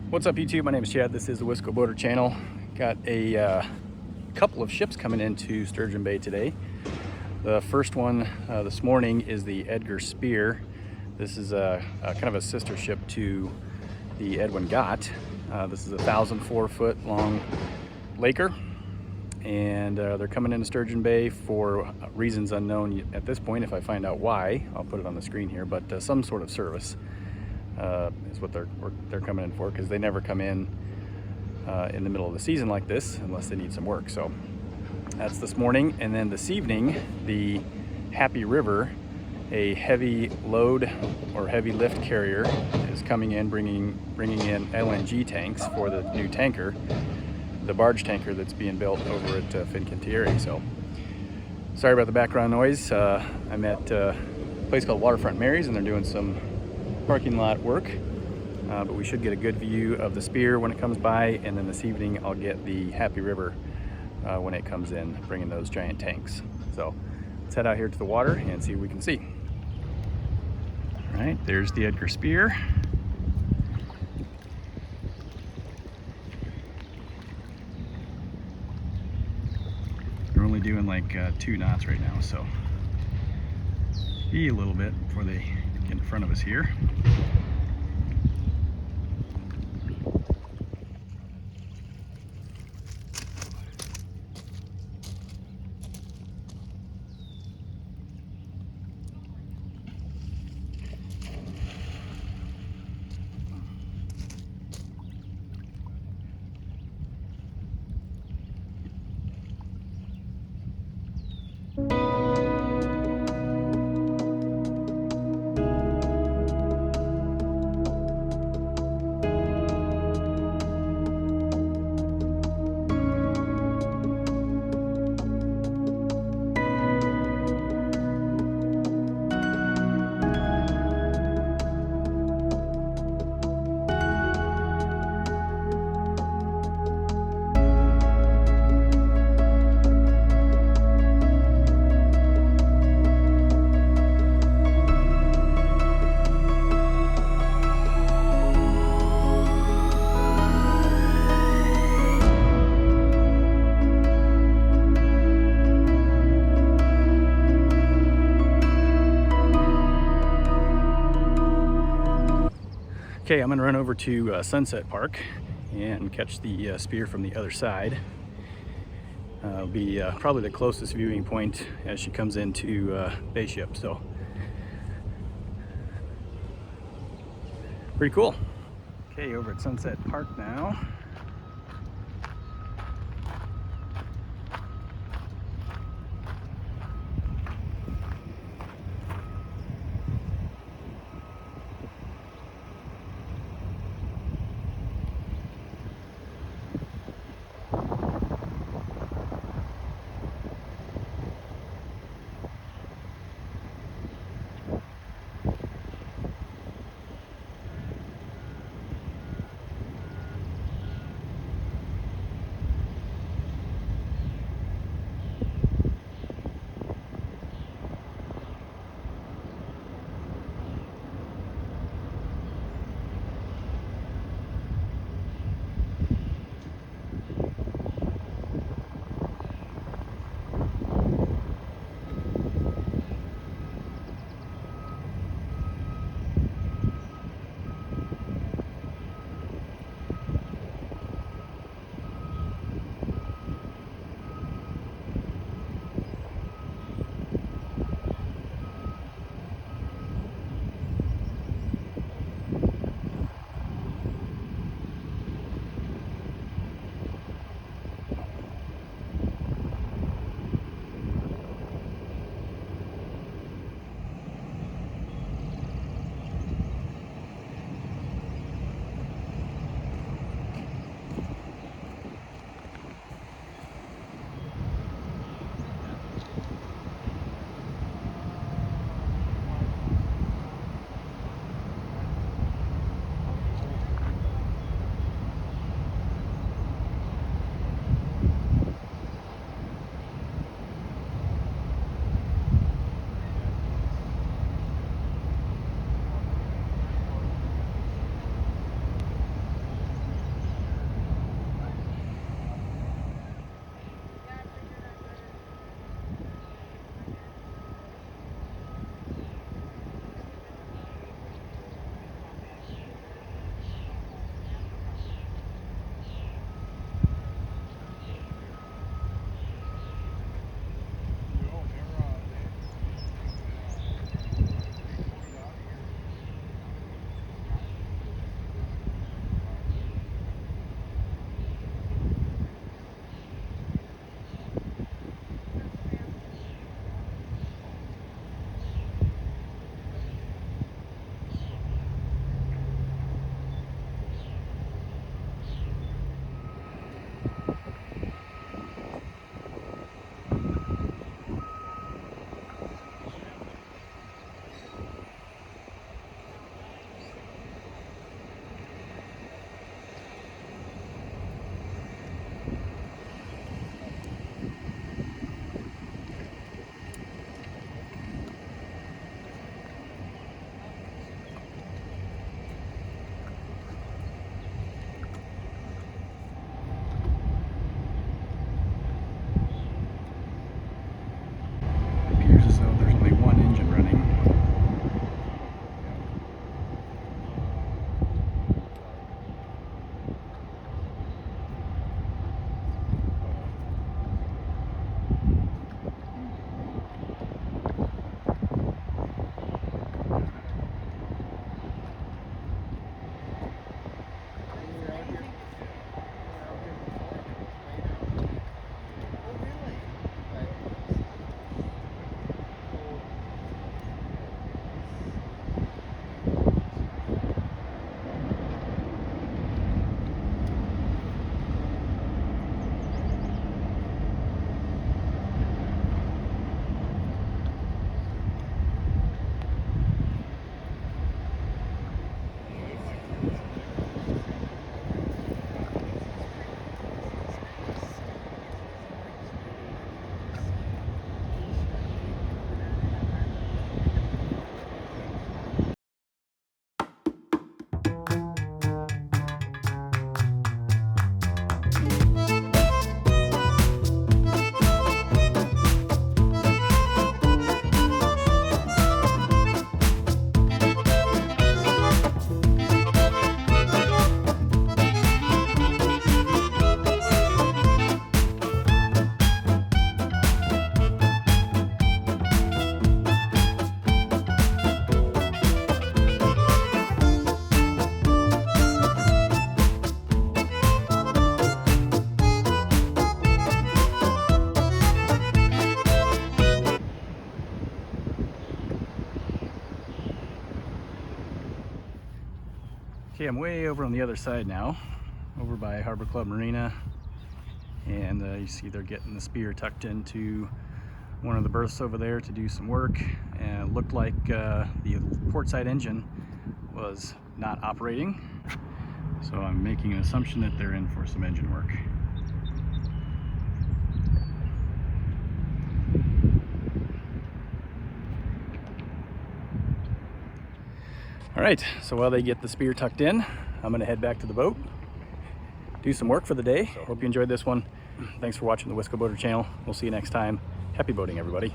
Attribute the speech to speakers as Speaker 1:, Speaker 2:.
Speaker 1: What's up YouTube? My name is Chad. This is the Wisco Boater channel. Got a couple of ships coming into Sturgeon Bay today. The first one this morning is the Edgar Speer. This is a kind of a sister ship to the Edwin Gott. This is a 1,004 foot long laker, and they're coming into Sturgeon Bay for reasons unknown at this point. If I find out why, I'll put it on the screen here, but some sort of service is what they're coming in for, because they never come in the middle of the season like this unless they need some work. So that's this morning. And then this evening, the Happy River, a heavy load or heavy lift carrier, is coming in, bringing in LNG tanks for the new tanker, the barge tanker that's being built over at Fincantieri. So sorry about the background noise. I'm at a place called Waterfront Mary's, and they're doing some parking lot work, but we should get a good view of the Spear when it comes by, and then this evening I'll get the Happy River when it comes in, bringing those giant tanks. So let's head out here to the water and see what we can see. All right, there's the Edgar Speer. They're only doing like 2 knots right now, so be a little bit before they get in front of us here. Okay, I'm gonna run over to Sunset Park and catch the Spear from the other side. It'll be probably the closest viewing point as she comes into Bay Ship, so pretty cool. Okay, over at Sunset Park now. Okay, I'm way over on the other side now, over by Harbor Club Marina, and you see they're getting the spear tucked into one of the berths over there to do some work, and it looked like the port side engine was not operating, so I'm making an assumption that they're in for some engine work. All right, so while they get the spear tucked in, I'm gonna head back to the boat, do some work for the day. Hope you enjoyed this one. Thanks for watching the Wisco Boater channel. We'll see you next time. Happy boating, everybody.